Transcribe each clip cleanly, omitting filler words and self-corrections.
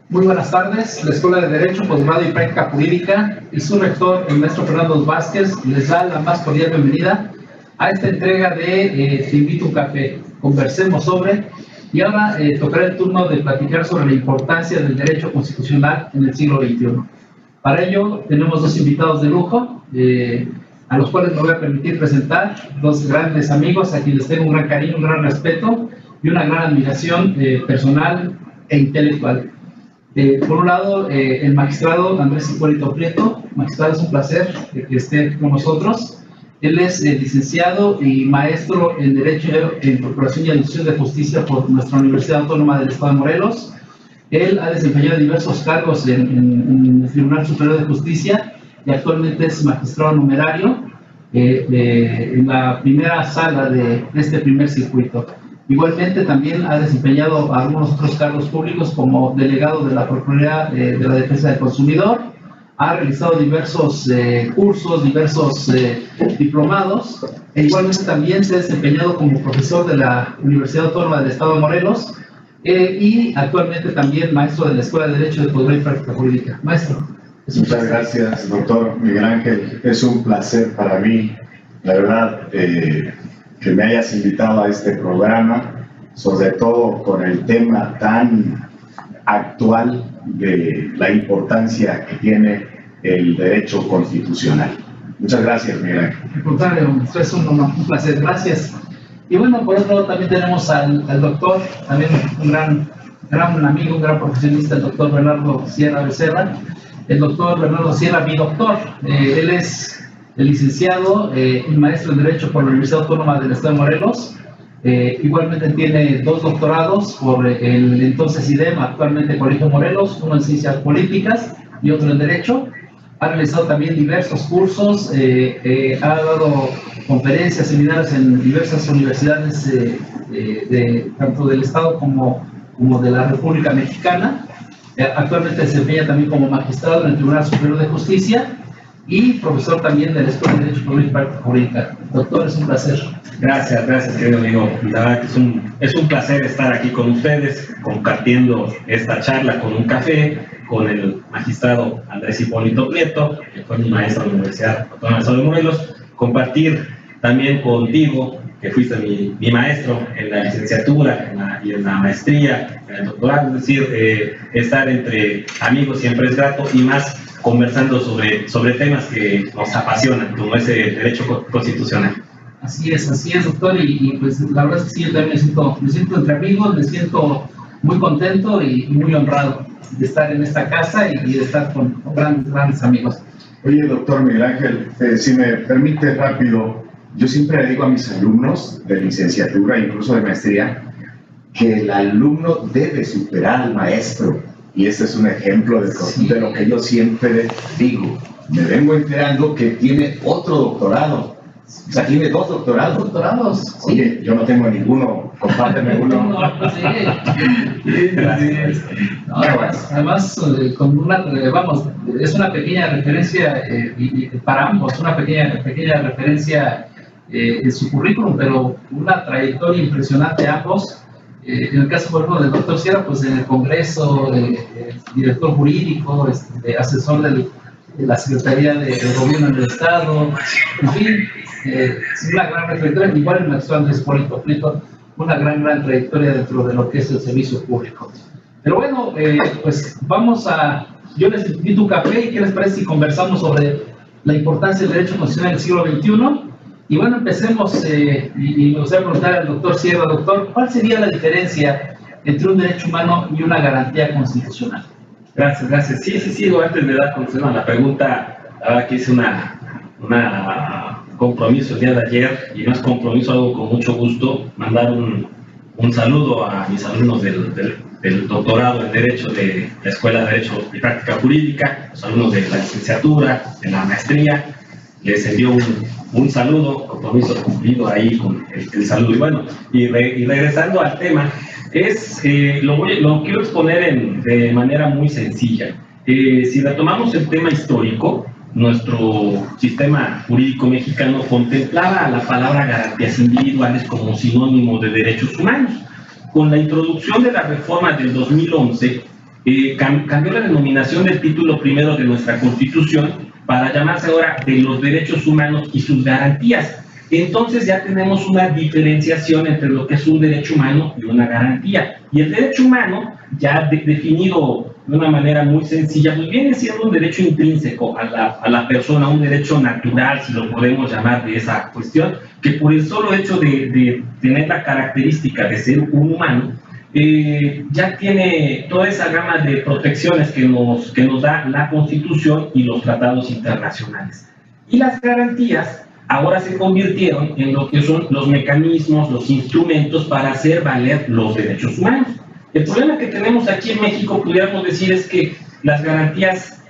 Muy buenas tardes. La Escuela de Derecho, Posgrado y Práctica Jurídica y su rector, el maestro Fernando Vázquez, les da la más cordial bienvenida a esta entrega de Te invito a un café, conversemos sobre, y ahora tocará el turno de platicar sobre la importancia del derecho constitucional en el siglo XXI. Para ello tenemos dos invitados de lujo, a los cuales me voy a permitir presentar, dos grandes amigos a quienes tengo un gran cariño, un gran respeto y una gran admiración personal e intelectual. Por un lado, el magistrado Andrés Hipólito Prieto. Magistrado, es un placer que esté con nosotros. Él es licenciado y maestro en Derecho en Procuración y Administración de Justicia por nuestra Universidad Autónoma del Estado de Morelos. Él ha desempeñado diversos cargos en el Tribunal Superior de Justicia y actualmente es magistrado numerario en la primera sala de este primer circuito. Igualmente también ha desempeñado algunos otros cargos públicos como delegado de la Procuraduría de la Defensa del Consumidor. Ha realizado diversos cursos, diversos diplomados, e igualmente también se ha desempeñado como profesor de la Universidad Autónoma del Estado de Morelos y actualmente también maestro de la Escuela de Derecho de Posgrado y Práctica Jurídica. Maestro. Muchas gracias, doctor Miguel Ángel. Es un placer para mí, la verdad, que me hayas invitado a este programa, sobre todo con el tema tan actual de la importancia que tiene el derecho constitucional. Muchas gracias, Miguel Ángel. Al contrario, es un placer, gracias. Y bueno, por otro lado también tenemos al doctor, también un gran amigo, un gran profesionista, el doctor Bernardo Sierra Becerra. El doctor Bernardo Sierra, mi doctor, él es el licenciado y maestro en Derecho por la Universidad Autónoma del Estado de Morelos. Igualmente tiene dos doctorados por el entonces IDEM, actualmente Colegio Morelos, uno en Ciencias Políticas y otro en Derecho. Ha realizado también diversos cursos, ha dado conferencias, seminarios en diversas universidades tanto del Estado como de la República Mexicana. Actualmente se desempeña también como magistrado en el Tribunal Superior de Justicia y profesor también de la Escuela de Derecho Público y Práctica Jurídica. Doctor, es un placer. Gracias, querido amigo. La verdad que es un placer estar aquí con ustedes, compartiendo esta charla con un café, con el magistrado Andrés Hipólito Prieto, que fue mi maestro en la Universidad Autónoma del Estado de Morelos, compartir también contigo, que fuiste mi maestro en la licenciatura y en la maestría, en el doctorado, es decir, estar entre amigos siempre es grato, y más conversando sobre temas que nos apasionan, como es el derecho constitucional. Así es, doctor, y pues la verdad es que sí, yo también me siento entre amigos, me siento muy contento y muy honrado de estar en esta casa y de estar con grandes amigos. Oye, doctor Miguel Ángel, si me permite rápido, yo siempre le digo a mis alumnos de licenciatura, incluso de maestría, que el alumno debe superar al maestro. Y este es un ejemplo de lo que yo siempre digo. Me vengo enterando que tiene otro doctorado. O sea, tiene dos doctorados. Oye, yo no tengo ninguno. Compárteme uno. Además, es una pequeña referencia para ambos, una pequeña referencia en su currículum, pero una trayectoria impresionante ambos. En el caso, por ejemplo, del doctor Sierra, pues en el Congreso, director jurídico, asesor de la Secretaría de Gobierno del Estado, en fin, una gran trayectoria. Igual el magistrado Andrés Hipólito Prieto, una gran trayectoria dentro de lo que es el servicio público. Pero bueno, pues yo les invito a un café, y ¿qué les parece si conversamos sobre la importancia del derecho constitucional en el siglo XXI? Y bueno, empecemos, y me gustaría preguntar al doctor Sierra, doctor, ¿cuál sería la diferencia entre un derecho humano y una garantía constitucional? Gracias. Sí, antes de dar conclusión a la pregunta, la verdad que hice una compromiso el día de ayer, y no es compromiso, algo con mucho gusto, mandar un saludo a mis alumnos del doctorado en Derecho de la Escuela de Derecho y Práctica Jurídica, los alumnos de la licenciatura, de la maestría. Les envío un saludo, compromiso cumplido ahí con el saludo. Y bueno, y regresando al tema, lo quiero exponer de manera muy sencilla. Si retomamos el tema histórico, nuestro sistema jurídico mexicano contemplaba la palabra garantías individuales como sinónimo de derechos humanos. con la introducción de la reforma del 2011, cambió la denominación del título primero de nuestra Constitución para llamarse ahora de los derechos humanos y sus garantías. Entonces ya tenemos una diferenciación entre lo que es un derecho humano y una garantía. Y el derecho humano, ya definido de una manera muy sencilla, pues viene siendo un derecho intrínseco a la persona, un derecho natural, si lo podemos llamar de esa cuestión, que por el solo hecho de tener la característica de ser un humano, ya tiene toda esa gama de protecciones que nos da la Constitución y los tratados internacionales. Y las garantías ahora se convirtieron en lo que son los mecanismos, los instrumentos para hacer valer los derechos humanos. El problema que tenemos aquí en México, pudiéramos decir, es que las garantías,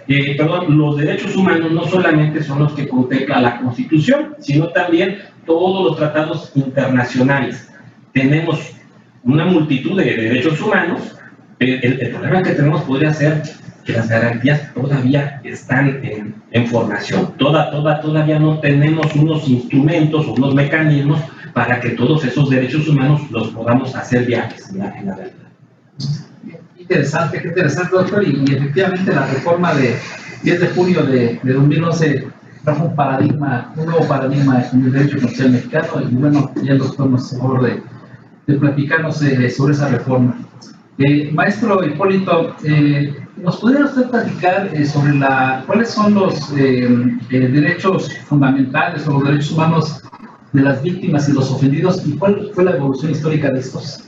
los derechos humanos no solamente son los que contempla la Constitución, sino también todos los tratados internacionales. Tenemos una multitud de derechos humanos. El problema que tenemos podría ser que las garantías todavía están en formación. Todavía no tenemos unos instrumentos o unos mecanismos para que todos esos derechos humanos los podamos hacer viables en la realidad. Qué interesante, doctor. Y efectivamente la reforma de 10 de junio de 2011 trajo un nuevo paradigma en el derecho constitucional mexicano. Y bueno, ya el doctor nos hace favor de platicarnos sobre esa reforma. Maestro Hipólito, ¿nos podría usted platicar sobre cuáles son los derechos fundamentales o los derechos humanos de las víctimas y los ofendidos y cuál fue la evolución histórica de estos?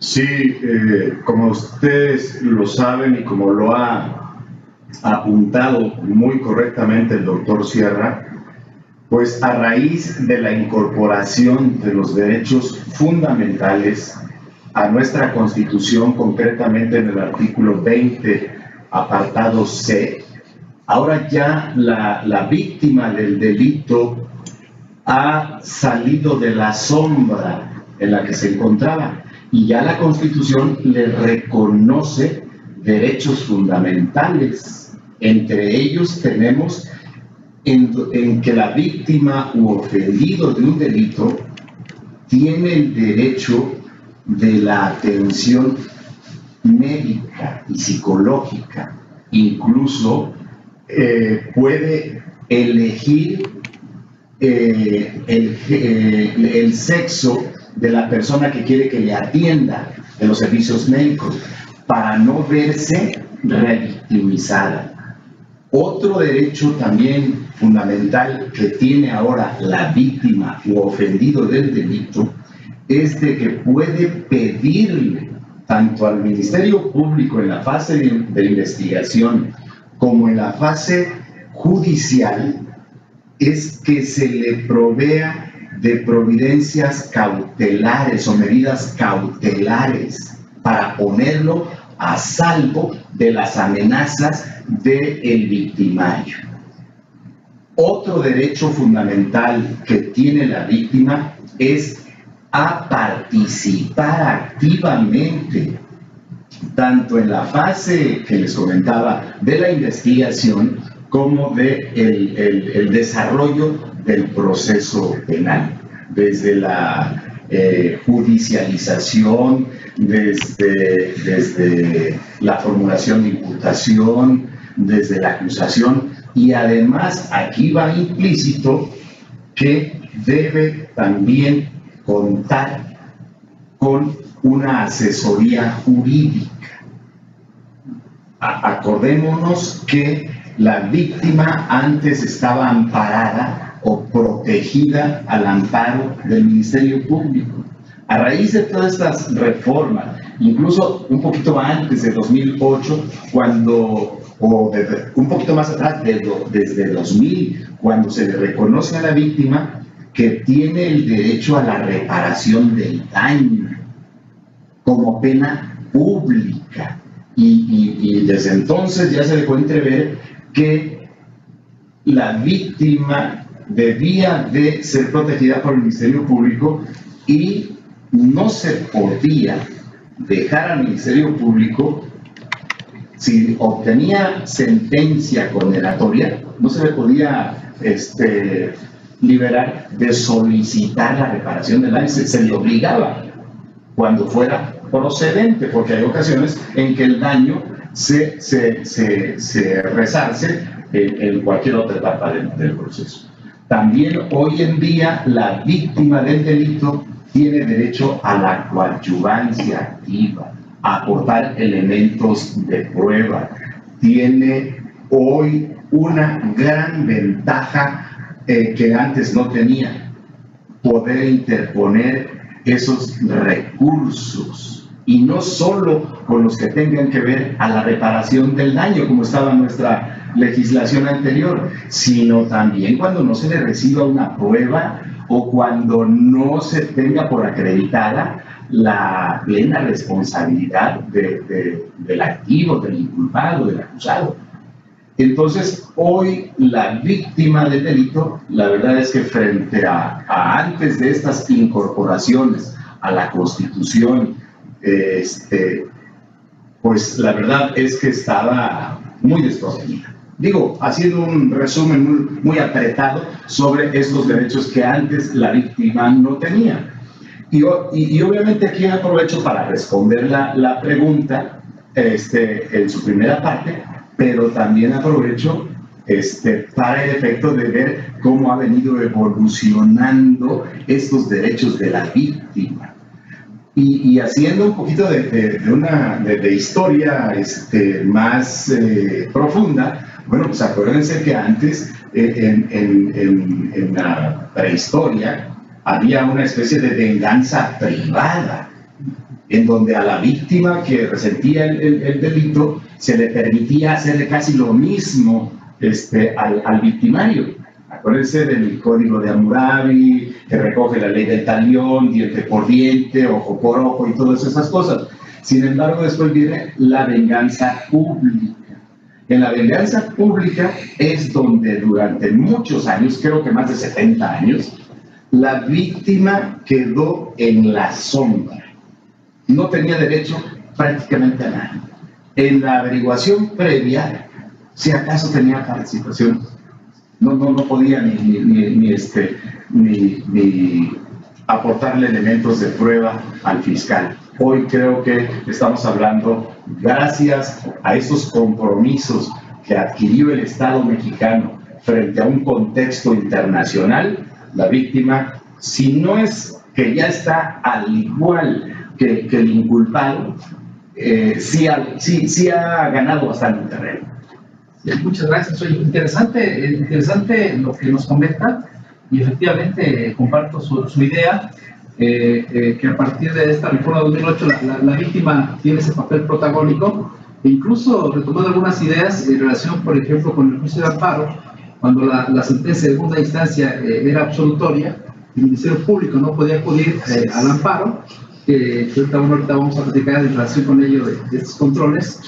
Sí, como ustedes lo saben y como lo ha apuntado muy correctamente el doctor Sierra, pues a raíz de la incorporación de los derechos fundamentales a nuestra Constitución, concretamente en el artículo 20, apartado C, ahora ya la víctima del delito ha salido de la sombra en la que se encontraba y ya la Constitución le reconoce derechos fundamentales. Entre ellos tenemos en que la víctima u ofendido de un delito tiene el derecho de la atención médica y psicológica, incluso puede elegir el sexo de la persona que quiere que le atienda en los servicios médicos para no verse revictimizada. Otro derecho también fundamental que tiene ahora la víctima u ofendido del delito es de que puede pedirle tanto al Ministerio Público en la fase de investigación como en la fase judicial, es que se le provea de providencias cautelares o medidas cautelares para ponerlo a salvo de las amenazas del victimario. Otro derecho fundamental que tiene la víctima es a participar activamente, tanto en la fase que les comentaba de la investigación como de el desarrollo del proceso penal, desde la judicialización, desde la formulación de imputación, desde la acusación, y además aquí va implícito que debe también contar con una asesoría jurídica. Acordémonos que la víctima antes estaba amparada o protegida al amparo del Ministerio Público. A raíz de todas estas reformas, incluso un poquito antes de 2008, un poquito más atrás, desde 2000, cuando se le reconoce a la víctima que tiene el derecho a la reparación del daño como pena pública. Y desde entonces ya se dejó entrever que la víctima debía de ser protegida por el Ministerio Público y no se podía dejar al Ministerio Público, si obtenía sentencia condenatoria, no se le podía liberar de solicitar la reparación del daño, se le obligaba cuando fuera procedente, porque hay ocasiones en que el daño se resarce en cualquier otra etapa del proceso. También hoy en día la víctima del delito tiene derecho a la coadyuvancia activa, a aportar elementos de prueba. Tiene hoy una gran ventaja que antes no tenía: poder interponer esos recursos, y no solo con los que tengan que ver a la reparación del daño, como estaba nuestra legislación anterior, sino también cuando no se le reciba una prueba o cuando no se tenga por acreditada la plena responsabilidad del activo, del inculpado, del acusado. Entonces, hoy la víctima del delito, la verdad es que frente a antes de estas incorporaciones a la Constitución, pues la verdad es que estaba muy desprotegida. Digo, haciendo un resumen muy apretado sobre estos derechos que antes la víctima no tenía. Y obviamente aquí aprovecho para responder la pregunta en su primera parte, pero también aprovecho para el efecto de ver cómo ha venido evolucionando estos derechos de la víctima. Y haciendo un poquito de historia más profunda, bueno, pues acuérdense que antes, en la prehistoria, había una especie de venganza privada, en donde a la víctima que resentía el delito se le permitía hacerle casi lo mismo al victimario. Acuérdense del Código de Hammurabi, que recoge la ley del talión, diente por diente, ojo por ojo y todas esas cosas. Sin embargo, después viene la venganza pública. En la venganza pública es donde durante muchos años, creo que más de 70 años, la víctima quedó en la sombra. No tenía derecho prácticamente a nada. En la averiguación previa, si acaso tenía participación, no podía ni aportarle elementos de prueba al fiscal. Hoy creo que estamos hablando, gracias a esos compromisos que adquirió el Estado mexicano frente a un contexto internacional, la víctima, si no es que ya está al igual que el inculpado, sí ha ganado bastante terreno. Muchas gracias. Oye, interesante lo que nos comenta, y efectivamente comparto su idea, que a partir de esta reforma de 2008 la víctima tiene ese papel protagónico, e incluso retomando algunas ideas en relación, por ejemplo, con el juicio de amparo, cuando la sentencia de segunda instancia era absolutoria, el Ministerio Público no podía acudir al amparo, que ahorita vamos a platicar en relación con ello de estos controles,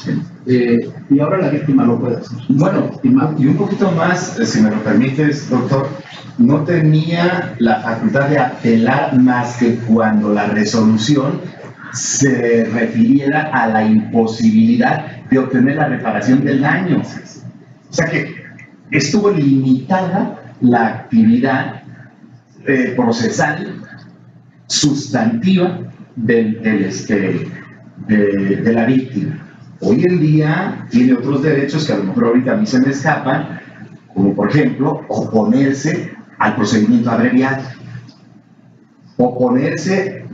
y ahora la víctima lo puede hacer. Bueno, y un poquito más, si me lo permites, doctor, no tenía la facultad de apelar más que cuando la resolución se refiriera a la imposibilidad de obtener la reparación del daño. O sea que estuvo limitada la actividad procesal sustantiva de la víctima. Hoy en día tiene otros derechos que a lo mejor ahorita a mí se me escapan, como por ejemplo oponerse al procedimiento abreviado, oponerse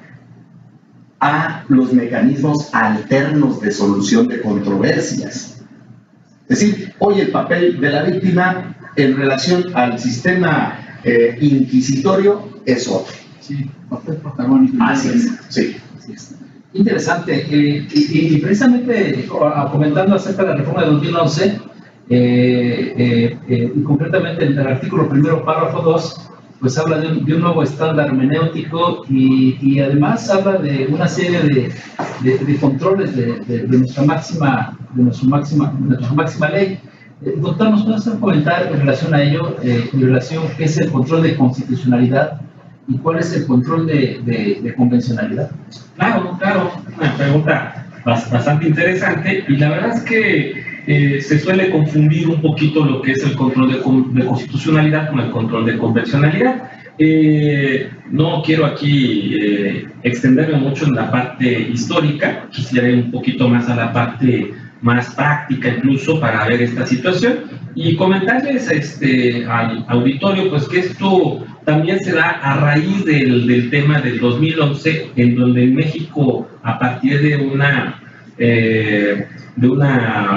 a los mecanismos alternos de solución de controversias. Es decir, hoy el papel de la víctima en relación al sistema inquisitorio es otro. Sí, papel protagónico. Así es, sí. Así es. Interesante. Y precisamente comentando acerca de la reforma de 2011, y concretamente en el artículo primero, párrafo 2, pues habla de un nuevo estándar hermenéutico, y además habla de una serie de controles de nuestra máxima ley. Doctor, ¿nos puede hacer un comentario en relación a ello, en relación a qué es el control de constitucionalidad y cuál es el control de convencionalidad? Claro, una pregunta bastante interesante, y la verdad es que se suele confundir un poquito lo que es el control de constitucionalidad con el control de convencionalidad. No quiero aquí extenderme mucho en la parte histórica, quisiera ir un poquito más a la parte más práctica incluso para ver esta situación y comentarles al auditorio pues que esto también se da a raíz del tema del 2011, en donde en México, a partir de una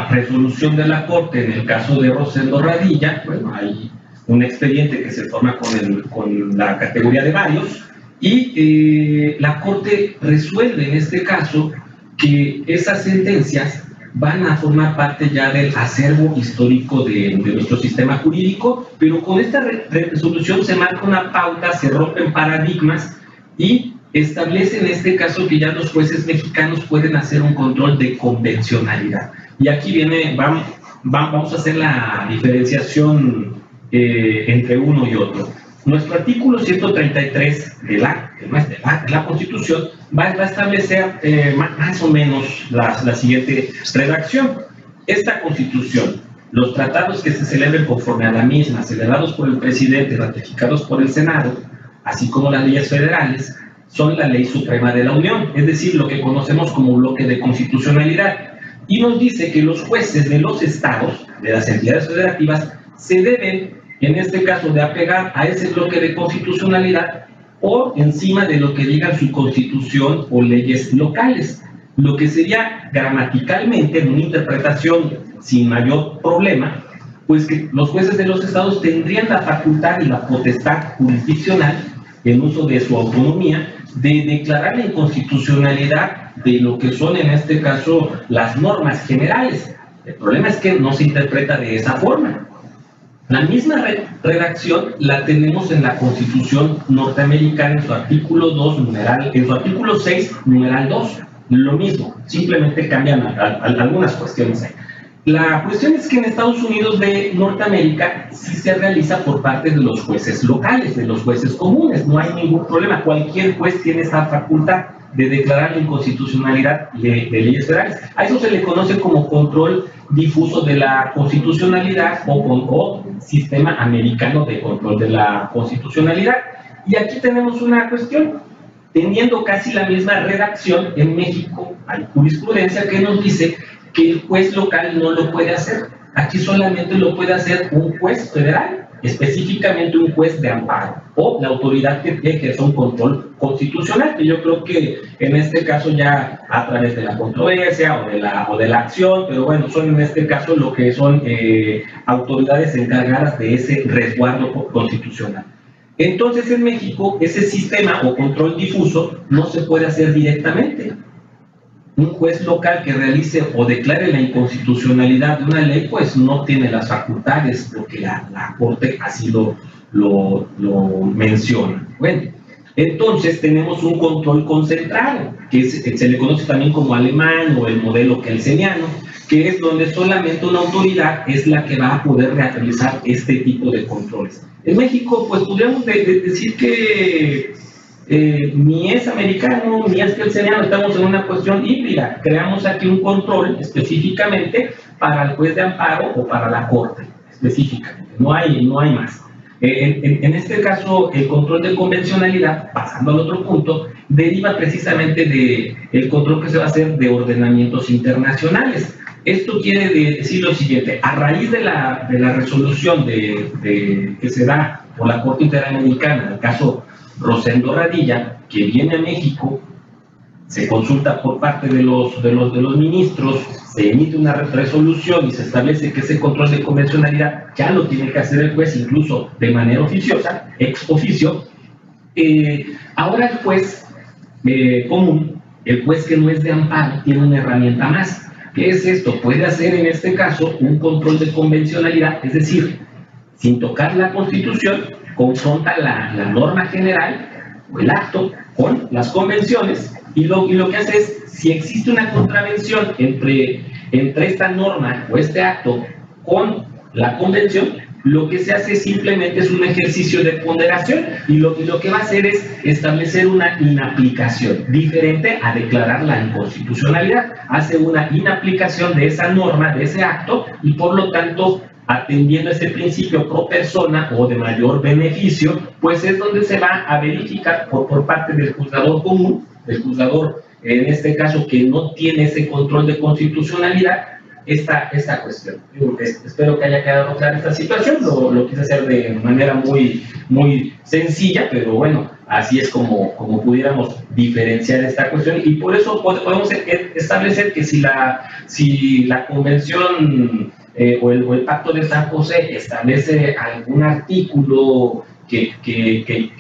resolución de la Corte en el caso de Rosendo Radilla, bueno, hay un expediente que se forma con la categoría de varios y la Corte resuelve en este caso que esas sentencias van a formar parte ya del acervo histórico de nuestro sistema jurídico, pero con esta resolución se marca una pauta, se rompen paradigmas y establece en este caso que ya los jueces mexicanos pueden hacer un control de convencionalidad. Y aquí vamos a hacer la diferenciación entre uno y otro. Nuestro artículo 133 de la Constitución va a establecer más o menos la siguiente redacción. Esta Constitución, los tratados que se celebren conforme a la misma, celebrados por el presidente, ratificados por el Senado, así como las leyes federales, son la ley suprema de la Unión, es decir, lo que conocemos como bloque de constitucionalidad. Y nos dice que los jueces de los estados, de las entidades federativas, se deben, en este caso, de apegar a ese bloque de constitucionalidad o encima de lo que diga su constitución o leyes locales, lo que sería gramaticalmente, en una interpretación sin mayor problema, pues que los jueces de los estados tendrían la facultad y la potestad jurisdiccional, en uso de su autonomía, de declarar la inconstitucionalidad de lo que son en este caso las normas generales. El problema es que no se interpreta de esa forma. La misma redacción la tenemos en la Constitución norteamericana en su artículo 2, en su artículo 6, numeral 2. Lo mismo, simplemente cambian algunas cuestiones ahí. La cuestión es que en Estados Unidos de Norteamérica sí se realiza por parte de los jueces locales, de los jueces comunes, no hay ningún problema. Cualquier juez tiene esa facultad de declarar la inconstitucionalidad de leyes federales. A eso se le conoce como control difuso de la constitucionalidad o sistema americano de control de la constitucionalidad. Y aquí tenemos una cuestión. Teniendo casi la misma redacción, en México hay jurisprudencia que nos dice que el juez local no lo puede hacer. Aquí solamente lo puede hacer un juez federal, específicamente un juez de amparo, o la autoridad que ejerce un control constitucional, que yo creo que en este caso ya a través de la controversia o de la acción, pero bueno, son en este caso lo que son autoridades encargadas de ese resguardo constitucional. Entonces en México ese sistema o control difuso no se puede hacer directamente. Un juez local que realice o declare la inconstitucionalidad de una ley, pues no tiene las facultades, porque la Corte así lo menciona. Bueno, entonces tenemos un control concentrado, que se le conoce también como alemán o el modelo kelseniano, que es donde solamente una autoridad es la que va a poder realizar este tipo de controles. En México, pues podríamos decir que ni es americano ni es kelseniano, estamos en una cuestión híbrida. Creamos aquí un control específicamente para el juez de amparo o para la Corte, específicamente, no hay más. En este caso, el control de convencionalidad, pasando al otro punto, deriva precisamente del control que se va a hacer de ordenamientos internacionales. Esto quiere decir lo siguiente: a raíz de la resolución que se da por la Corte Interamericana, en el caso Rosendo Radilla, que viene a México, se consulta por parte de los ministros, se emite una resolución y se establece que ese control de convencionalidad ya lo tiene que hacer el juez, incluso de manera oficiosa, ex oficio. Ahora el juez común, el juez que no es de amparo, tiene una herramienta más. ¿Qué es esto? Puede hacer en este caso un control de convencionalidad, es decir, sin tocar la Constitución, confronta la norma general o el acto con las convenciones y lo que hace es, si existe una contravención entre esta norma o este acto con la convención, lo que se hace simplemente es un ejercicio de ponderación y lo que va a hacer es establecer una inaplicación, diferente a declarar la inconstitucionalidad. Hace una inaplicación de esa norma, de ese acto, y por lo tanto atendiendo ese principio pro persona o de mayor beneficio, pues es donde se va a verificar por parte del juzgador común, del juzgador en este caso que no tiene ese control de constitucionalidad, esta cuestión. Yo espero que haya quedado clara esta situación, lo quise hacer de manera muy sencilla, pero bueno, así es como pudiéramos diferenciar esta cuestión, y por eso podemos establecer que si la convención o el pacto de San José establece algún artículo que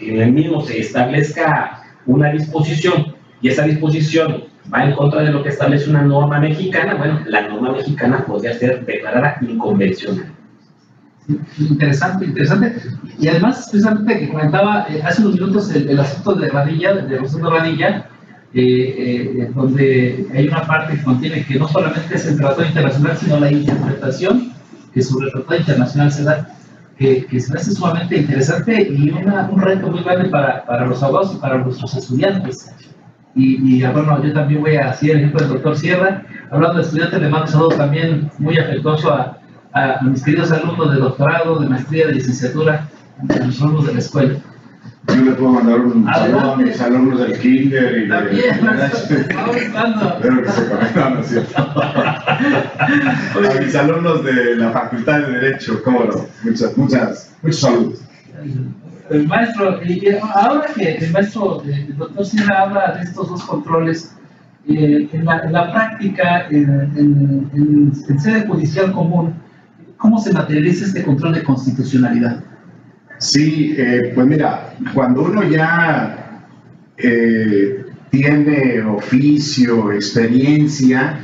en el mismo se establezca una disposición, y esa disposición va en contra de lo que establece una norma mexicana, bueno, la norma mexicana podría ser declarada inconvencional. Interesante. Y además, precisamente que comentaba hace unos minutos el asunto de Radilla, de Rosendo Radilla, donde hay una parte que contiene que no solamente es el tratado internacional, sino la interpretación que sobre el tratado internacional se da, que se me hace sumamente interesante y un reto muy grande para los abogados y para nuestros estudiantes. Y bueno, yo también voy a hacer el ejemplo del doctor Sierra. Hablando de estudiantes, le mando un saludo también muy afectuoso a mis queridos alumnos de doctorado, de maestría, de licenciatura, a los alumnos de la escuela. Yo le puedo mandar un saludo a mis alumnos del kinder y también, espero que se conecten, ¿no es cierto? A mis alumnos de la Facultad de Derecho, cómo no, muchos saludos. El maestro, ahora que el maestro, el doctor Sierra habla de estos dos controles, en la práctica, en sede judicial común, ¿cómo se materializa este control de constitucionalidad? Sí, pues mira, cuando uno ya tiene oficio, experiencia,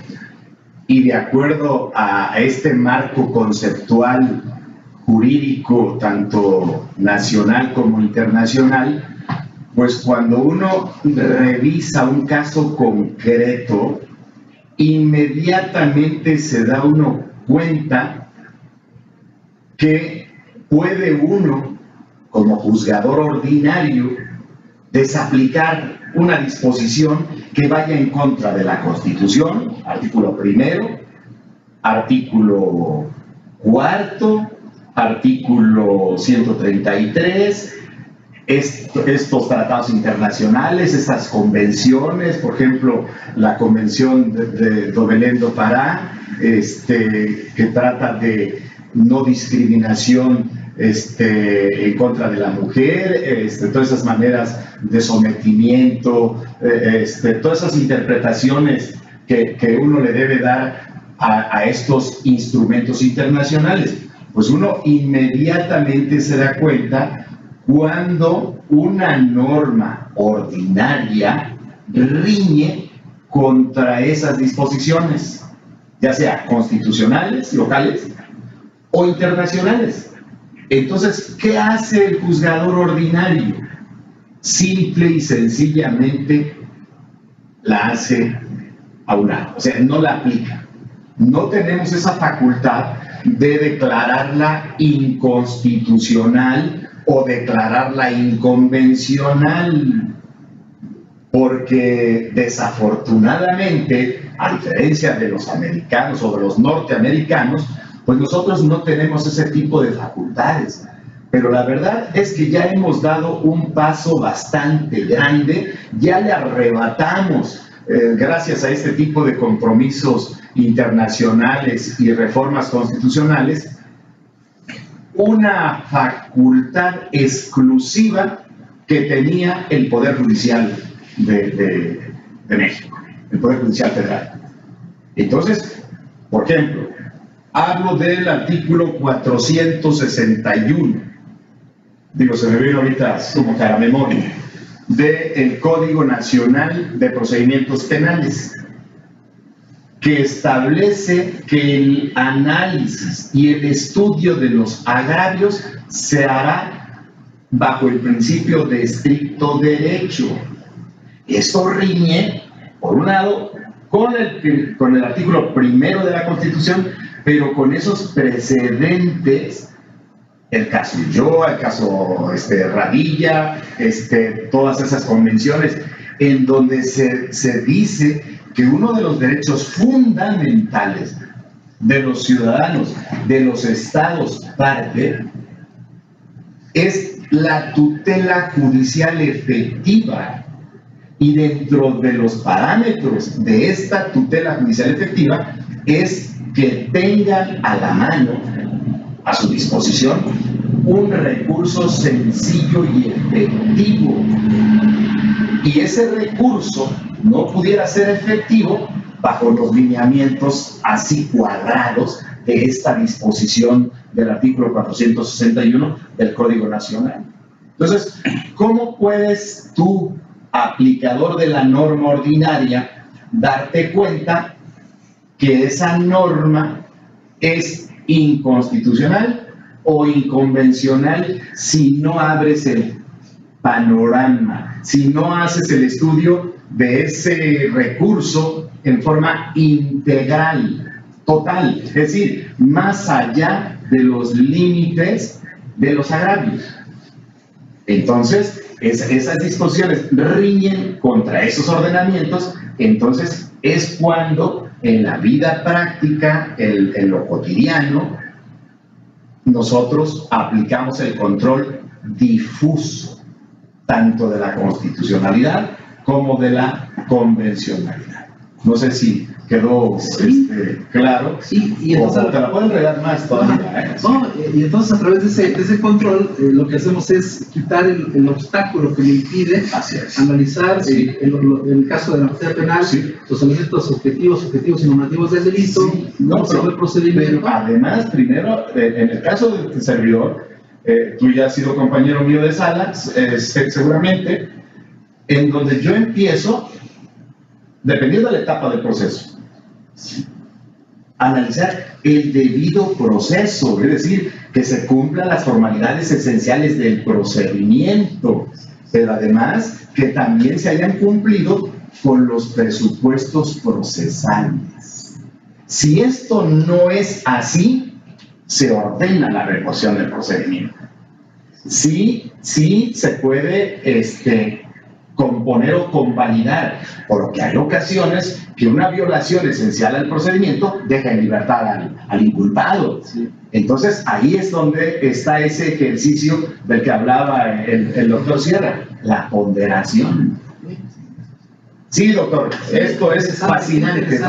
y de acuerdo a este marco conceptual jurídico, tanto nacional como internacional, pues cuando uno revisa un caso concreto, inmediatamente se da uno cuenta que puede uno, como juzgador ordinario, desaplicar una disposición que vaya en contra de la Constitución, artículo 1, artículo 4, artículo 133, estos tratados internacionales, estas convenciones, por ejemplo, la convención de Belém do Pará, que trata de no discriminación en contra de la mujer, todas esas maneras de sometimiento, todas esas interpretaciones que uno le debe dar a estos instrumentos internacionales. Pues uno inmediatamente se da cuenta cuando una norma ordinaria riñe contra esas disposiciones, ya sea constitucionales, locales o internacionales. Entonces, ¿qué hace el juzgador ordinario? Simple y sencillamente la hace a un lado, o sea, no la aplica. No tenemos esa facultad de declararla inconstitucional o declararla inconvencional, porque desafortunadamente, a diferencia de los americanos o de los norteamericanos, pues nosotros no tenemos ese tipo de facultades. Pero la verdad es que ya hemos dado un paso bastante grande, ya le arrebatamos, gracias a este tipo de compromisos internacionales y reformas constitucionales, una facultad exclusiva que tenía el Poder Judicial de México, el Poder Judicial Federal. Entonces, por ejemplo, hablo del artículo 461, se me viene ahorita como cara memoria, del Código Nacional de Procedimientos Penales, que establece que el análisis y el estudio de los agravios se hará bajo el principio de estricto derecho. Esto riñe, por un lado, con el artículo 1 de la Constitución, pero con esos precedentes, el caso Ulloa, el caso Radilla, todas esas convenciones, en donde se dice que uno de los derechos fundamentales de los ciudadanos, de los estados parte, es la tutela judicial efectiva. Y dentro de los parámetros de esta tutela judicial efectiva es que tengan a la mano, a su disposición, un recurso sencillo y efectivo. Y ese recurso no pudiera ser efectivo bajo los lineamientos así cuadrados de esta disposición del artículo 461 del Código Nacional. Entonces, ¿cómo puedes tú, aplicador de la norma ordinaria, darte cuenta que esa norma es inconstitucional o inconvencional si no abres el panorama, si no haces el estudio de ese recurso en forma integral, total, es decir, más allá de los límites de los agravios? Entonces, esas disposiciones riñen contra esos ordenamientos. Entonces es cuando en la vida práctica, en lo cotidiano, nosotros aplicamos el control difuso, tanto de la constitucionalidad como de la convencionalidad. No sé si quedó claro. Sí, y entonces, o te la puedo enredar más todavía. No, y entonces a través de ese control lo que hacemos es quitar el obstáculo que le impide analizar, el caso de la materia penal, los elementos objetivos y normativos del delito, el procedimiento. Pero además, primero, en el caso del servidor, tú ya has sido compañero mío de sala, seguramente, en donde yo empiezo, dependiendo de la etapa del proceso, analizar el debido proceso, es decir, que se cumplan las formalidades esenciales del procedimiento, pero además que también se hayan cumplido con los presupuestos procesales. Si esto no es así, se ordena la remoción del procedimiento. Sí se puede componer o convalidar, porque hay ocasiones que una violación esencial al procedimiento deja en libertad al inculpado. Entonces ahí es donde está ese ejercicio del que hablaba el doctor Sierra, la ponderación. Sí, doctor, esto es fascinante,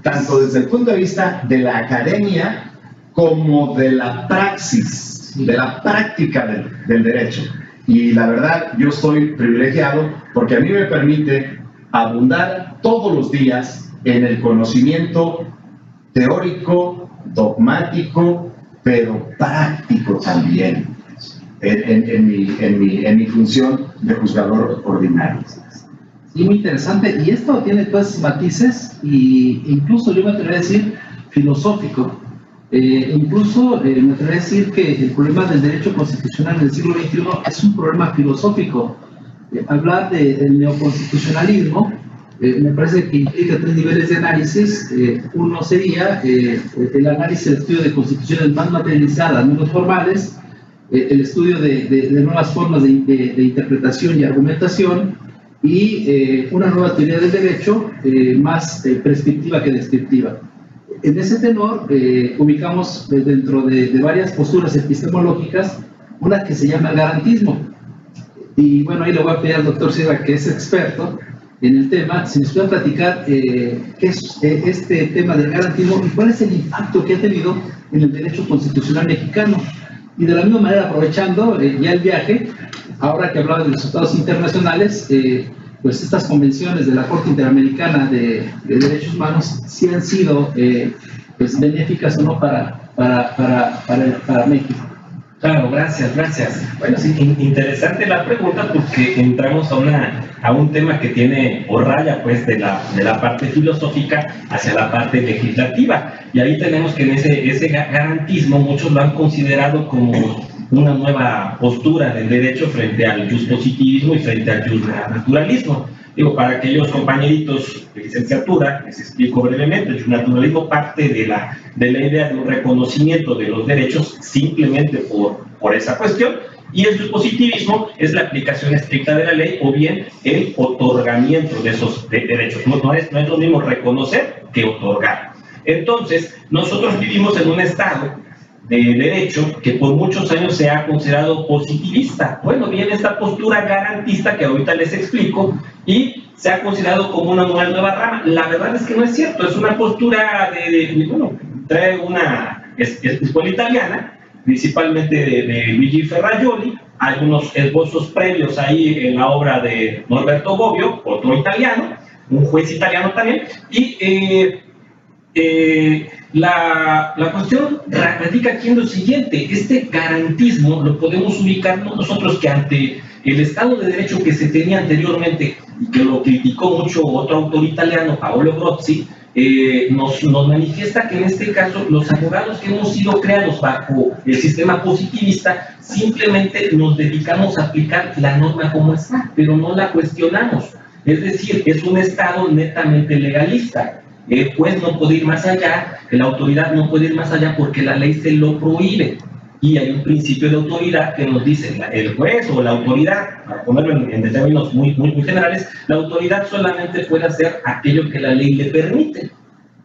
tanto desde el punto de vista de la academia como de la praxis, de la práctica del derecho. Y la verdad, yo estoy privilegiado porque a mí me permite abundar todos los días en el conocimiento teórico, dogmático, pero práctico también, en mi función de juzgador ordinario. Sí, muy interesante. Y esto tiene pues matices e incluso yo me atrevería a decir filosófico. Incluso me atrevería a decir que el problema del derecho constitucional del siglo XXI es un problema filosófico. Hablar del neoconstitucionalismo me parece que implica tres niveles de análisis. Uno sería el análisis del estudio de constituciones más materializadas, menos formales, el estudio de nuevas formas de interpretación y argumentación, y una nueva teoría del derecho más prescriptiva que descriptiva. En ese tenor ubicamos dentro de varias posturas epistemológicas una que se llama el garantismo. Y bueno, ahí le voy a pedir al doctor Sierra, que es experto en el tema, si nos puede platicar qué es este tema del garantismo y cuál es el impacto que ha tenido en el derecho constitucional mexicano. Y de la misma manera, aprovechando ya el viaje, ahora que hablaba de los tratados internacionales, pues estas convenciones de la Corte Interamericana de Derechos Humanos sí han sido pues benéficas o no para México. Claro, gracias. Bueno, sí, interesante la pregunta porque entramos a un tema que tiene o raya pues de la parte filosófica hacia la parte legislativa. Y ahí tenemos que en ese garantismo muchos lo han considerado como una nueva postura del derecho frente al juspositivismo y frente al justnaturalismo. Digo, para aquellos compañeritos de licenciatura, les explico brevemente, el justnaturalismo parte de la idea de un reconocimiento de los derechos simplemente por esa cuestión, y el juspositivismo es la aplicación estricta de la ley o bien el otorgamiento de esos derechos. No es lo mismo reconocer que otorgar. Entonces, nosotros vivimos en un estado de derecho que por muchos años se ha considerado positivista. Bueno, viene esta postura garantista que ahorita les explico y se ha considerado como una nueva rama. La verdad es que no es cierto, es una postura bueno, trae una escuela italiana, principalmente de Luigi Ferrajoli, algunos esbozos previos ahí en la obra de Norberto Bobbio, otro italiano, un juez italiano también, y la cuestión radica aquí en lo siguiente: este garantismo lo podemos ubicar nosotros que ante el Estado de Derecho que se tenía anteriormente, y que lo criticó mucho otro autor italiano, Paolo Grozzi, nos manifiesta que en este caso los abogados que hemos sido creados bajo el sistema positivista simplemente nos dedicamos a aplicar la norma como está, pero no la cuestionamos. Es decir, es un Estado netamente legalista. El juez no puede ir más allá, la autoridad no puede ir más allá porque la ley se lo prohíbe. Y hay un principio de autoridad que nos dice el juez o la autoridad, para ponerlo en términos muy generales, la autoridad solamente puede hacer aquello que la ley le permite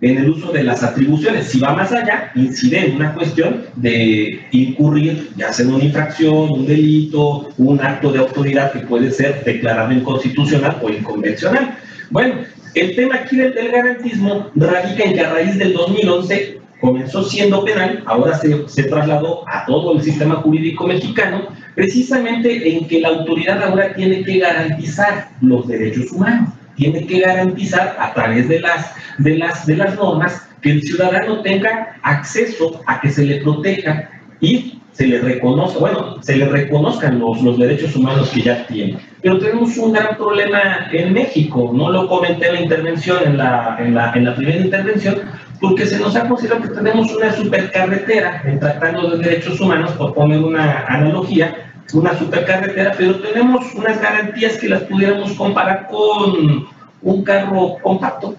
en el uso de las atribuciones. Si va más allá, incide en una cuestión de incurrir, ya sea en una infracción, un delito, un acto de autoridad que puede ser declarado inconstitucional o inconvencional. Bueno, el tema aquí del garantismo radica en que a raíz del 2011 comenzó siendo penal, ahora se trasladó a todo el sistema jurídico mexicano, precisamente en que la autoridad ahora tiene que garantizar los derechos humanos, tiene que garantizar a través de las normas que el ciudadano tenga acceso a que se le proteja y se le reconozca, se le reconozcan los derechos humanos que ya tiene. Pero tenemos un gran problema en México, no lo comenté en la intervención, en la primera intervención, porque se nos ha considerado que tenemos una supercarretera en tratando de derechos humanos, por poner una analogía, una supercarretera, pero tenemos unas garantías que las pudiéramos comparar con un carro compacto,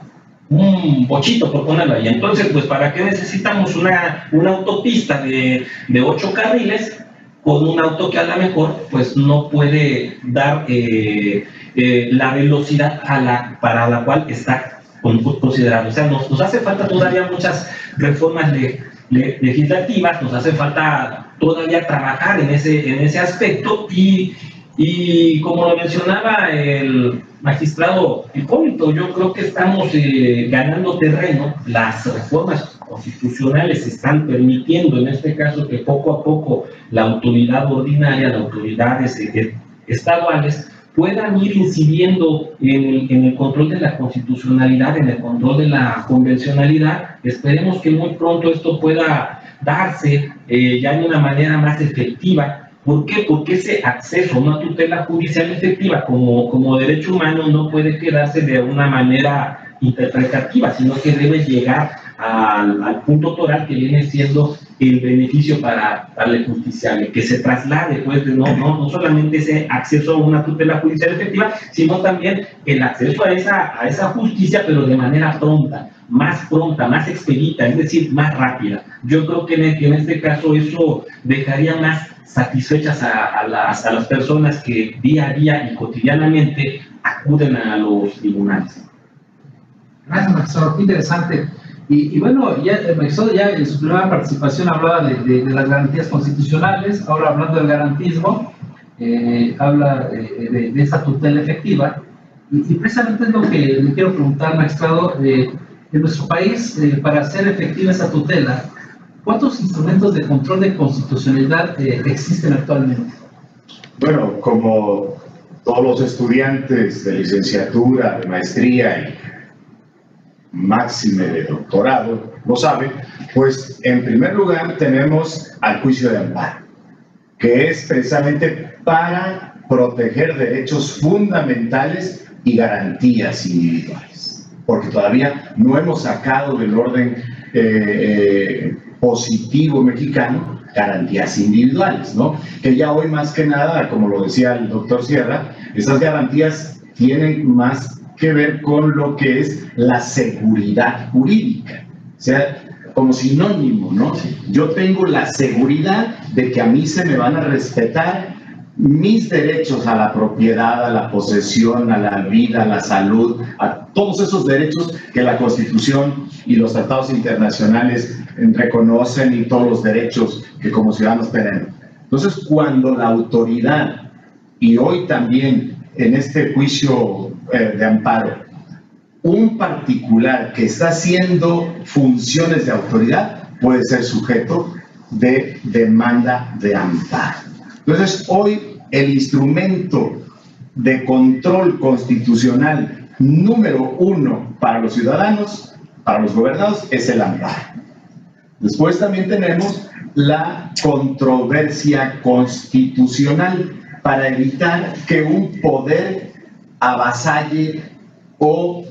un bochito, por ponerlo ahí. Entonces, pues, ¿para qué necesitamos una autopista de 8 carriles con un auto que a lo mejor pues no puede dar la velocidad para la cual está considerado? O sea, nos hace falta todavía muchas reformas legislativas, nos hace falta todavía trabajar en ese aspecto y como lo mencionaba el magistrado Hipólito, yo creo que estamos ganando terreno. Las reformas constitucionales están permitiendo en este caso que poco a poco la autoridad ordinaria, las autoridades estaduales puedan ir incidiendo en el control de la constitucionalidad, en el control de la convencionalidad. Esperemos que muy pronto esto pueda darse ya de una manera más efectiva. ¿Por qué? Porque ese acceso a una tutela judicial efectiva como derecho humano no puede quedarse de una manera interpretativa, sino que debe llegar al punto toral que viene siendo el beneficio para el justiciable, que se traslade, pues, no solamente ese acceso a una tutela judicial efectiva, sino también el acceso a esa justicia, pero de manera pronta, más expedita, es decir, más rápida. Yo creo que en este caso eso dejaría más satisfechas a las personas que día a día y cotidianamente acuden a los tribunales. Gracias, magistrado, qué interesante. Y bueno, ya el magistrado ya en su primera participación hablaba de las garantías constitucionales, ahora hablando del garantismo, habla de esa tutela efectiva, y precisamente es lo que le quiero preguntar, magistrado. En nuestro país, para hacer efectiva esa tutela, ¿cuántos instrumentos de control de constitucionalidad existen actualmente? Bueno, como todos los estudiantes de licenciatura, de maestría y máxime de doctorado lo saben, pues en primer lugar tenemos al juicio de amparo, que es precisamente para proteger derechos fundamentales y garantías individuales, porque todavía no hemos sacado del orden positivo mexicano garantías individuales, ¿no? Que ya hoy más que nada, como lo decía el doctor Sierra, esas garantías tienen más que ver con lo que es la seguridad jurídica, o sea, como sinónimo, ¿no? Yo tengo la seguridad de que a mí se me van a respetar mis derechos a la propiedad, a la posesión, a la vida, a la salud, a todos esos derechos que la Constitución y los tratados internacionales reconocen y todos los derechos que como ciudadanos tenemos. Entonces, cuando la autoridad, y hoy también en este juicio de amparo, un particular que está haciendo funciones de autoridad puede ser sujeto de demanda de amparo. Entonces, hoy el instrumento de control constitucional número 1 para los ciudadanos, para los gobernados, es el amparo. Después también tenemos la controversia constitucional para evitar que un poder avasalle o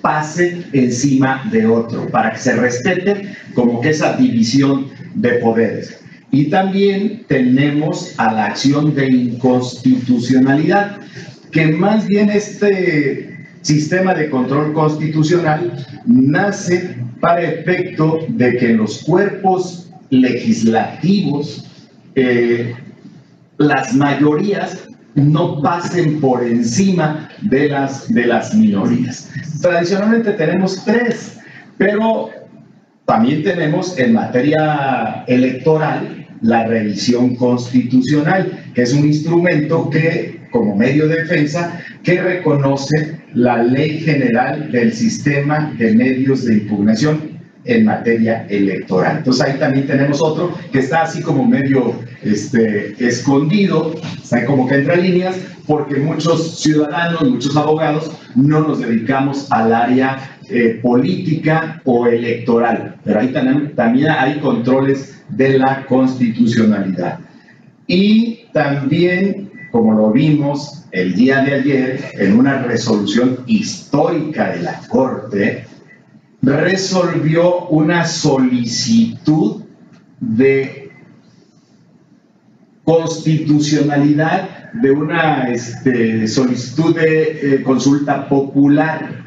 pase encima de otro, para que se respete como que esa división de poderes. Y también tenemos a la acción de inconstitucionalidad, que más bien este sistema de control constitucional nace para efecto de que en los cuerpos legislativos las mayorías no pasen por encima de las minorías. Tradicionalmente tenemos 3, pero también tenemos en materia electoral la revisión constitucional, que es un instrumento que, como medio de defensa, que reconoce la Ley General del Sistema de Medios de Impugnación en materia electoral. Entonces ahí también tenemos otro que está así como medio escondido, está como que entre líneas, porque muchos ciudadanos, muchos abogados no nos dedicamos al área política o electoral, pero ahí también hay controles de la constitucionalidad. Y también, como lo vimos el día de ayer en una resolución histórica de la Corte, resolvió una solicitud de constitucionalidad de una solicitud de consulta popular,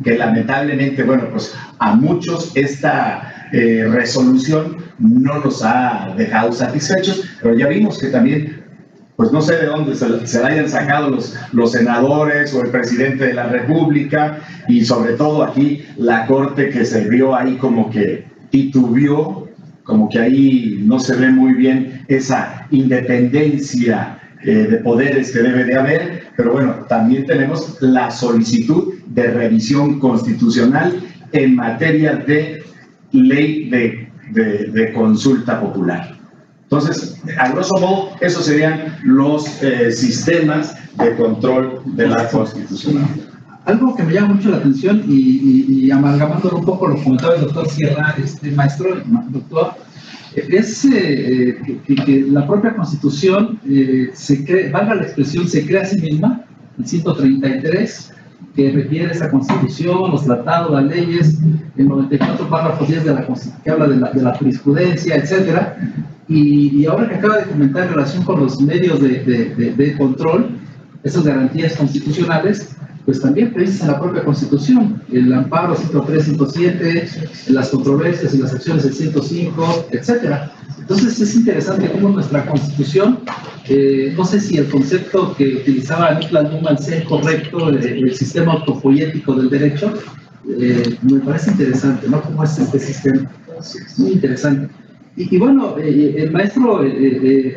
que lamentablemente, bueno, pues a muchos esta resolución no nos ha dejado satisfechos, pero ya vimos que también, pues no sé de dónde se la hayan sacado los senadores o el presidente de la República, y sobre todo aquí la Corte, que se vio ahí como que titubeó, como que ahí no se ve muy bien esa independencia de poderes que debe de haber. Pero bueno, también tenemos la solicitud de revisión constitucional en materia de ley de consulta popular. Entonces, a grosso modo, esos serían los sistemas de control de la Constitución. Algo que me llama mucho la atención y amalgamándolo un poco los comentarios del doctor Sierra, doctor, es que la propia Constitución, valga la expresión, se crea a sí misma, el 133, que refiere a esa Constitución, los tratados, las leyes, el 94 párrafos 10 de la Constitución, que habla de la jurisprudencia, etcétera. Y ahora que acaba de comentar en relación con los medios de control, esas garantías constitucionales, pues también previstas en la propia Constitución, el amparo 103, 107, las controversias y las acciones del 105, etcétera. Entonces es interesante cómo nuestra Constitución, no sé si el concepto que utilizaba Niklas Luhmann sea correcto, el sistema autopoético del derecho, me parece interesante, ¿no? Cómo es este sistema, muy interesante. Y bueno, el maestro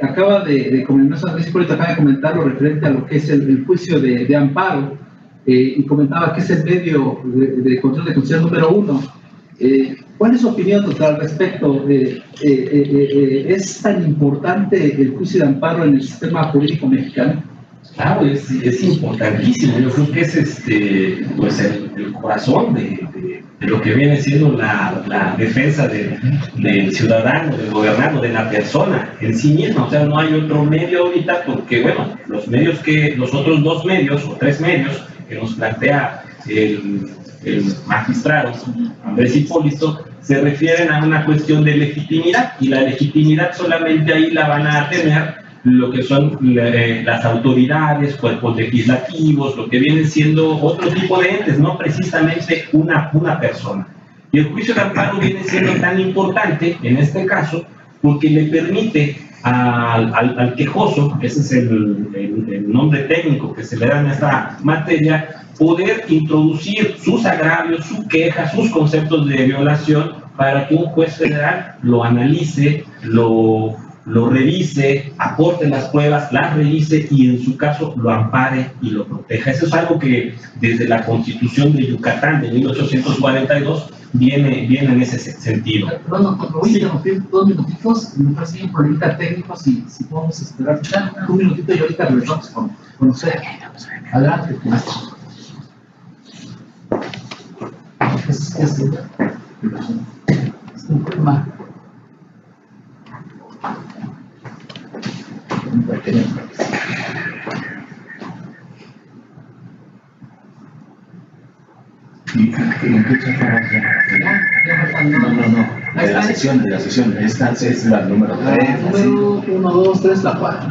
acaba de comentar lo referente a lo que es el juicio de amparo, y comentaba que es el medio de control de constitución número 1. ¿Cuál es su opinión, doctor, al respecto? ¿Es tan importante el juicio de amparo en el sistema jurídico mexicano? Claro, es importantísimo. Yo creo que es pues el corazón de lo que viene siendo la defensa del ciudadano, del gobernado, de la persona en sí misma. O sea, no hay otro medio ahorita, porque bueno, los otros 2 medios o 3 medios que nos plantea el magistrado Andrés Hipólito se refieren a una cuestión de legitimidad, y la legitimidad solamente ahí la van a tener lo que son las autoridades, cuerpos legislativos, lo que vienen siendo otro tipo de entes, no precisamente una persona. Y el juicio de amparo viene siendo tan importante en este caso porque le permite al quejoso, ese es el nombre técnico que se le da en esta materia, poder introducir sus agravios, su queja, sus conceptos de violación para que un juez federal lo analice, lo revise, aporte las pruebas, las revise y en su caso lo ampare y lo proteja. Eso es algo que desde la Constitución de Yucatán de 1842 viene en ese sentido. Bueno, voy a interrumpir 2 minutitos, me parece bien por ahorita técnico, si podemos esperar un minutito y ahorita regresamos con usted. Adelante, maestro. Es un problema. ¿Y en qué chapa? No. De la sesión. Esta es la número 3. Número 1, 2, 3, la 4.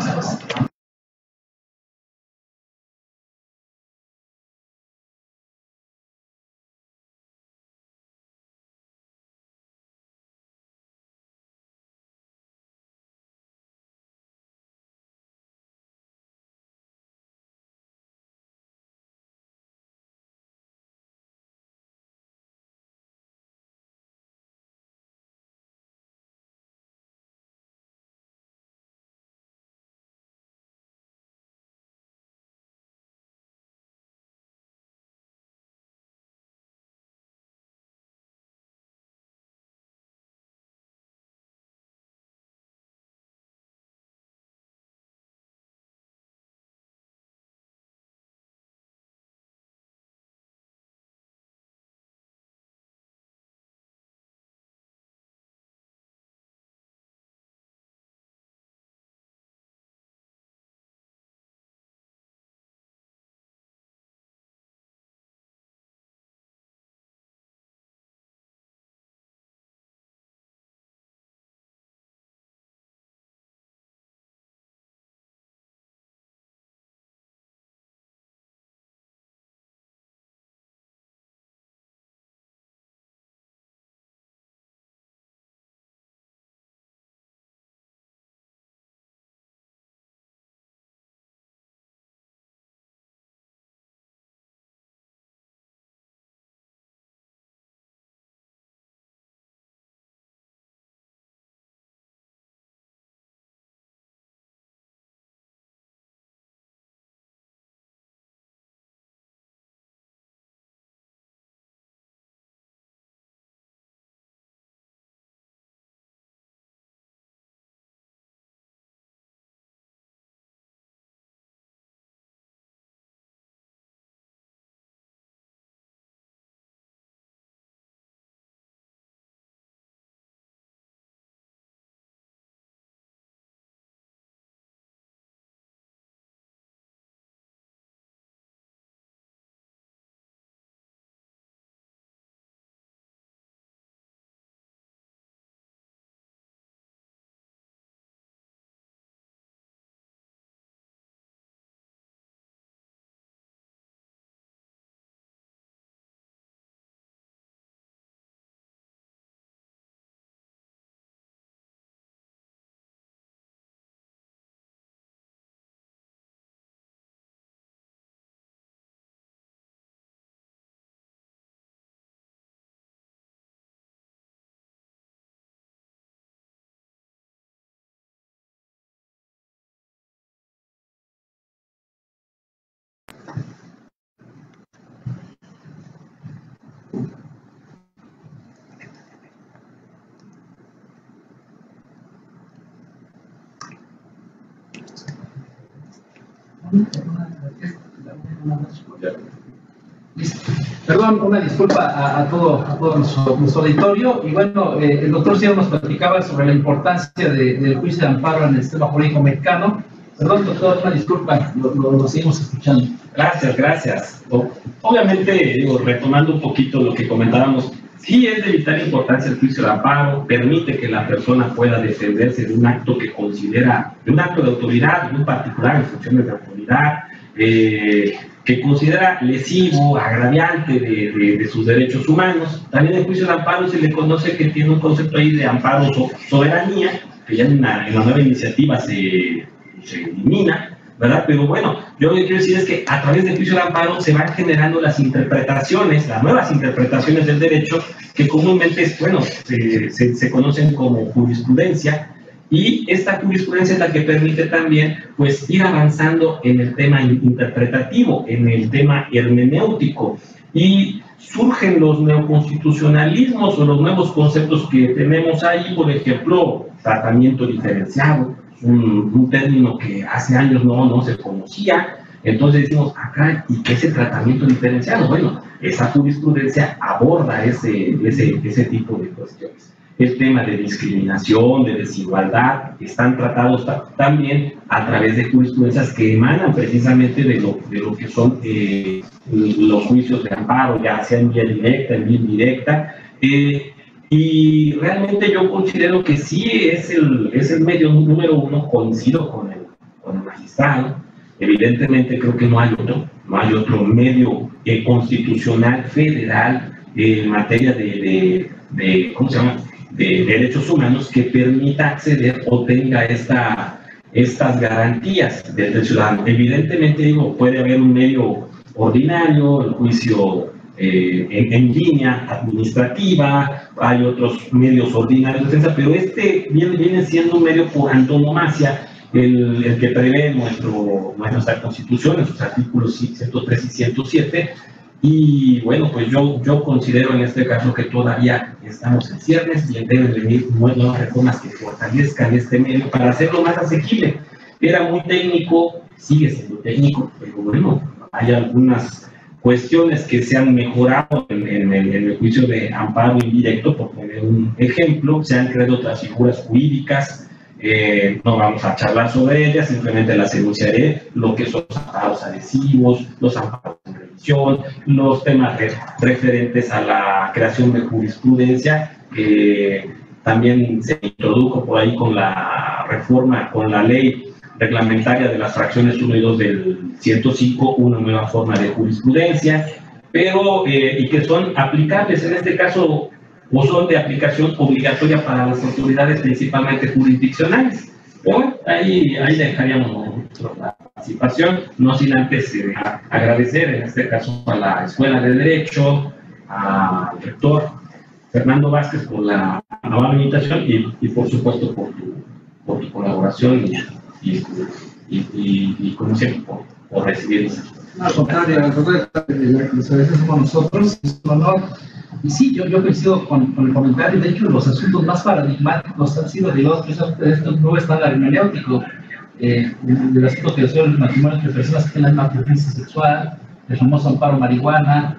Perdón, una disculpa a todo nuestro auditorio. Y bueno, el doctor Cielo nos platicaba sobre la importancia del juicio de amparo en el sistema jurídico mexicano. Perdón, doctor, una disculpa, lo seguimos escuchando. Gracias. Obviamente, digo, retomando un poquito lo que comentábamos, sí es de vital importancia el juicio de amparo, permite que la persona pueda defenderse de un acto que considera, de un acto de autoridad, de un particular en funciones de autoridad, que considera lesivo, agraviante de sus derechos humanos. También el juicio de amparo se le conoce que tiene un concepto ahí de amparo soberanía, que ya en la nueva iniciativa se elimina, ¿verdad? Pero bueno, yo lo que quiero decir es que a través del juicio de amparo se van generando las interpretaciones, las nuevas interpretaciones del derecho, que comúnmente, bueno, se conocen como jurisprudencia, y esta jurisprudencia es la que permite también, pues, ir avanzando en el tema interpretativo, en el tema hermenéutico, y surgen los neoconstitucionalismos o los nuevos conceptos que tenemos ahí, por ejemplo, tratamiento diferenciado, un término que hace años no se conocía. Entonces decimos, acá, ¿y qué es el tratamiento diferenciado? Bueno, esa jurisprudencia aborda ese tipo de cuestiones. El tema de discriminación, de desigualdad, están tratados también a través de jurisprudencias que emanan precisamente de lo que son los juicios de amparo, ya sea en vía directa, en vía indirecta. Y realmente yo considero que sí es el medio número uno, coincido con el magistrado. Evidentemente creo que no hay otro medio constitucional, federal, en materia de ¿cómo se llama?, de derechos humanos, que permita acceder o tenga estas garantías del ciudadano. Evidentemente, digo, puede haber un medio ordinario, el juicio en línea administrativa, hay otros medios ordinarios de defensa, pero este viene siendo un medio por antonomasia, el que prevé nuestra Constitución en sus artículos 103 y 107. Y bueno, pues yo considero en este caso que todavía estamos en ciernes y deben venir nuevas reformas que fortalezcan este medio para hacerlo más asequible. Era muy técnico, sigue siendo técnico, pero bueno, hay algunas cuestiones que se han mejorado en el juicio de amparo indirecto, por poner un ejemplo. Se han creado otras figuras jurídicas. No vamos a charlar sobre ellas, simplemente las enunciaré: lo que son los amparos adhesivos, los amparos en revisión, los temas referentes a la creación de jurisprudencia, que también se introdujo por ahí con la reforma, con la ley reglamentaria de las fracciones 1 y 2 del 105, una nueva forma de jurisprudencia, pero y que son aplicables en este caso, o son de aplicación obligatoria para las autoridades principalmente jurisdiccionales. Pero bueno, ahí dejaríamos nuestra participación, no sin antes agradecer en este caso a la Escuela de Derecho, al rector Fernando Vázquez por la amable invitación y por supuesto por tu colaboración y como siempre por recibirnos. Al contrario, les agradecemos nosotros, es un honor. Y sí, yo coincido con el comentario. De hecho, los asuntos más paradigmáticos han sido derivados precisamente de este nuevo estándar hermenéutico, del asunto que son el matrimonio entre personas que tienen la misma preferencia sexual, el famoso amparo marihuana,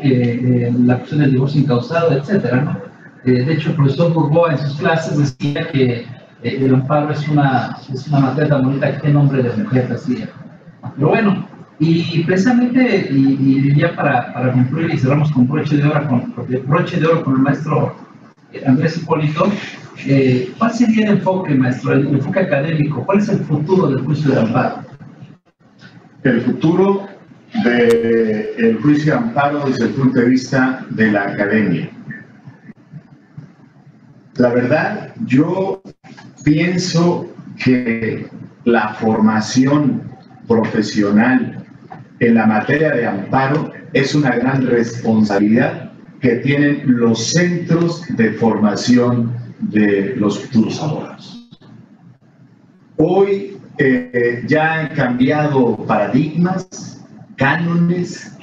la cuestión del divorcio incausado, etcétera, ¿no? De hecho, el profesor Burgoa en sus clases decía que el amparo es una materia tan bonita que tiene nombre de mujer, así. Pero bueno, y precisamente, y ya para concluir y cerramos con broche de oro con el maestro Andrés Hipólito, ¿cuál sería el enfoque, maestro, el enfoque académico? ¿Cuál es el futuro del juicio de amparo? El futuro del juicio de amparo desde el punto de vista de la academia. La verdad, yo pienso que la formación profesional en la materia de amparo es una gran responsabilidad que tienen los centros de formación de los futuros abogados. Hoy ya han cambiado paradigmas, cánones,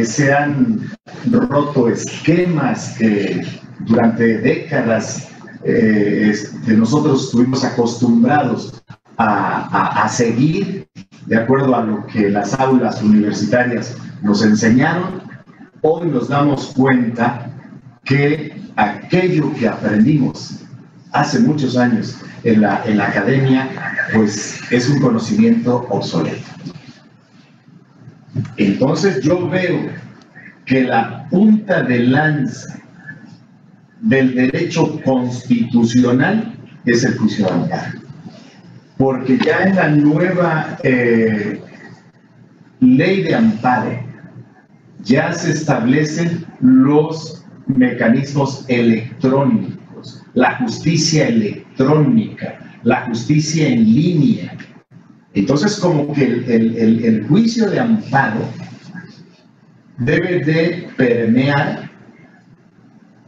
se han roto esquemas que durante décadas nosotros estuvimos acostumbrados a seguir de acuerdo a lo que las aulas universitarias nos enseñaron. Hoy nos damos cuenta que aquello que aprendimos hace muchos años en la academia, pues es un conocimiento obsoleto. Entonces yo veo que la punta de lanza del derecho constitucional es el juicio de amparo, porque ya en la nueva ley de amparo ya se establecen los mecanismos electrónicos electrónicos, la justicia electrónica, la justicia en línea. Entonces, como que el juicio de amparo debe de permear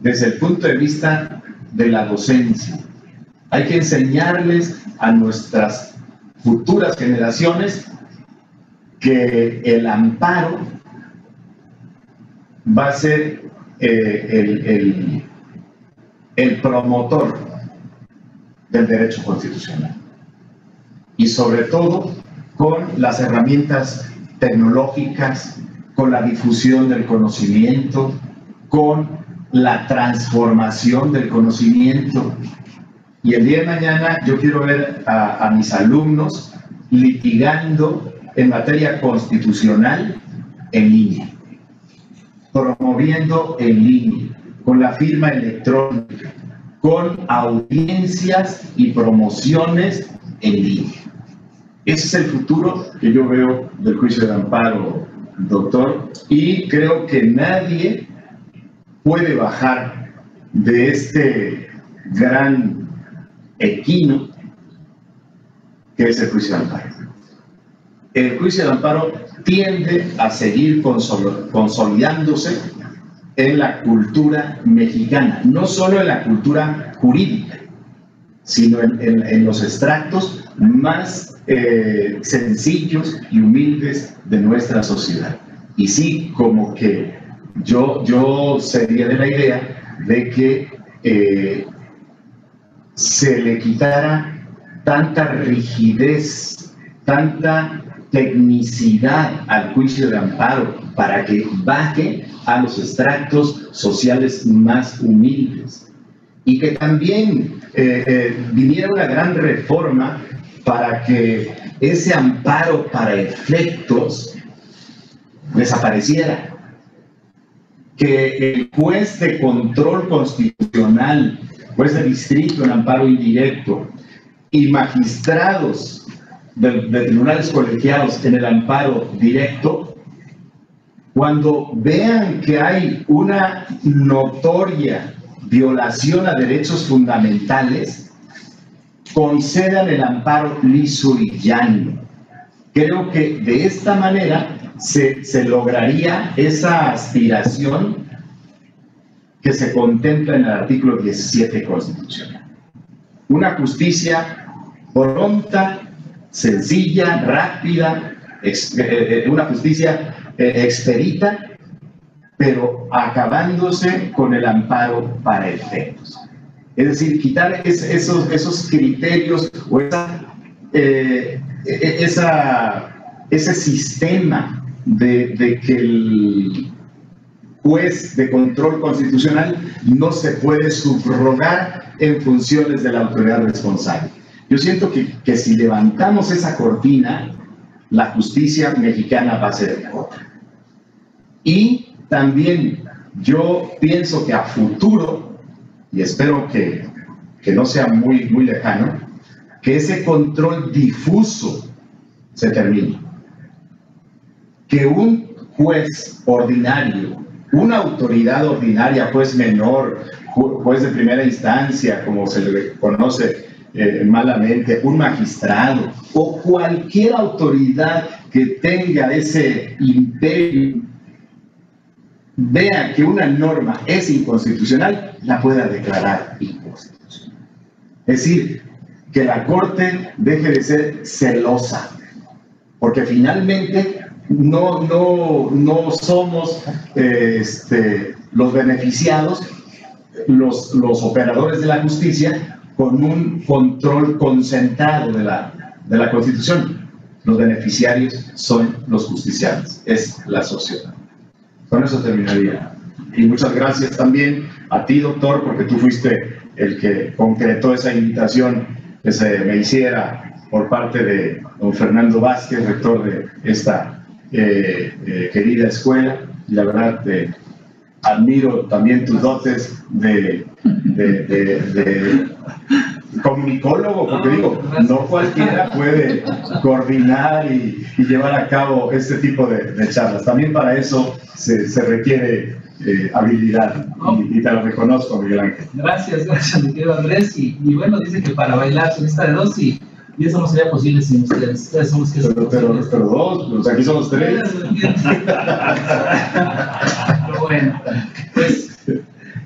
desde el punto de vista de la docencia. Hay que enseñarles a nuestras futuras generaciones que el amparo va a ser el promotor del derecho constitucional. Y sobre todo con las herramientas tecnológicas, con la difusión del conocimiento, con la transformación del conocimiento. Y el día de mañana yo quiero ver a mis alumnos litigando en materia constitucional en línea, promoviendo en línea, con la firma electrónica, con audiencias y promociones en línea. Ese es el futuro que yo veo del juicio de amparo, doctor, y creo que nadie puede bajar de este gran equino que es el juicio de amparo. El juicio de amparo tiende a seguir consolidándose en la cultura mexicana, no solo en la cultura jurídica, sino en los extractos más sencillos y humildes de nuestra sociedad. Y sí, como que yo sería de la idea de que se le quitara tanta rigidez, tanta tecnicidad al juicio de amparo para que baje a los extractos sociales más humildes, y que también viniera una gran reforma para que ese amparo para efectos desapareciera, que el juez de control constitucional, juez de distrito en amparo indirecto y magistrados de tribunales colegiados en el amparo directo, cuando vean que hay una notoria violación a derechos fundamentales, concedan el amparo liso y llano. Creo que de esta manera se lograría esa aspiración que se contempla en el artículo 17 constitucional. Una justicia pronta, sencilla, rápida, una justicia expedita, pero acabándose con el amparo para efectos. Es decir, quitar esos criterios o ese sistema de que el juez de control constitucional no se puede subrogar en funciones de la autoridad responsable. Yo siento que si levantamos esa cortina, la justicia mexicana va a ser otra. Y también yo pienso que a futuro, y espero que no sea muy lejano, que ese control difuso se termine. Que un juez ordinario, una autoridad ordinaria, juez menor, juez de primera instancia, como se le conoce malamente, un magistrado, o cualquier autoridad que tenga ese imperio, vea que una norma es inconstitucional, la pueda declarar inconstitucional. Es decir, que la Corte deje de ser celosa, porque finalmente no somos los beneficiados, los operadores de la justicia, con un control concentrado de la Constitución. Los beneficiarios son los justiciables, es la sociedad. Con eso terminaría. Y muchas gracias también a ti, doctor, porque tú fuiste el que concretó esa invitación que se me hiciera por parte de don Fernando Vázquez, rector de esta querida escuela. Y la verdad, admiro también tus dotes de comunicólogo, porque digo, no cualquiera puede coordinar y llevar a cabo este tipo de charlas. También para eso se requiere habilidad. Y te lo reconozco, Miguel Ángel. Gracias, mi querido Andrés. Y bueno, dice que para bailar con esta de dos y eso no sería posible sin ustedes. Ustedes son los que pero dos, pues aquí somos tres. Pero bueno, pues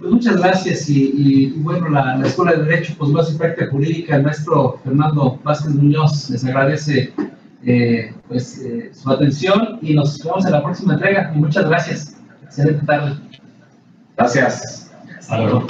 muchas gracias y bueno, la Escuela de Derecho, Posgrado y Práctica Jurídica, el maestro Fernando Vázquez Muñoz les agradece su atención y nos vemos en la próxima entrega. Y muchas gracias. Excelente tarde. Gracias. Hasta luego.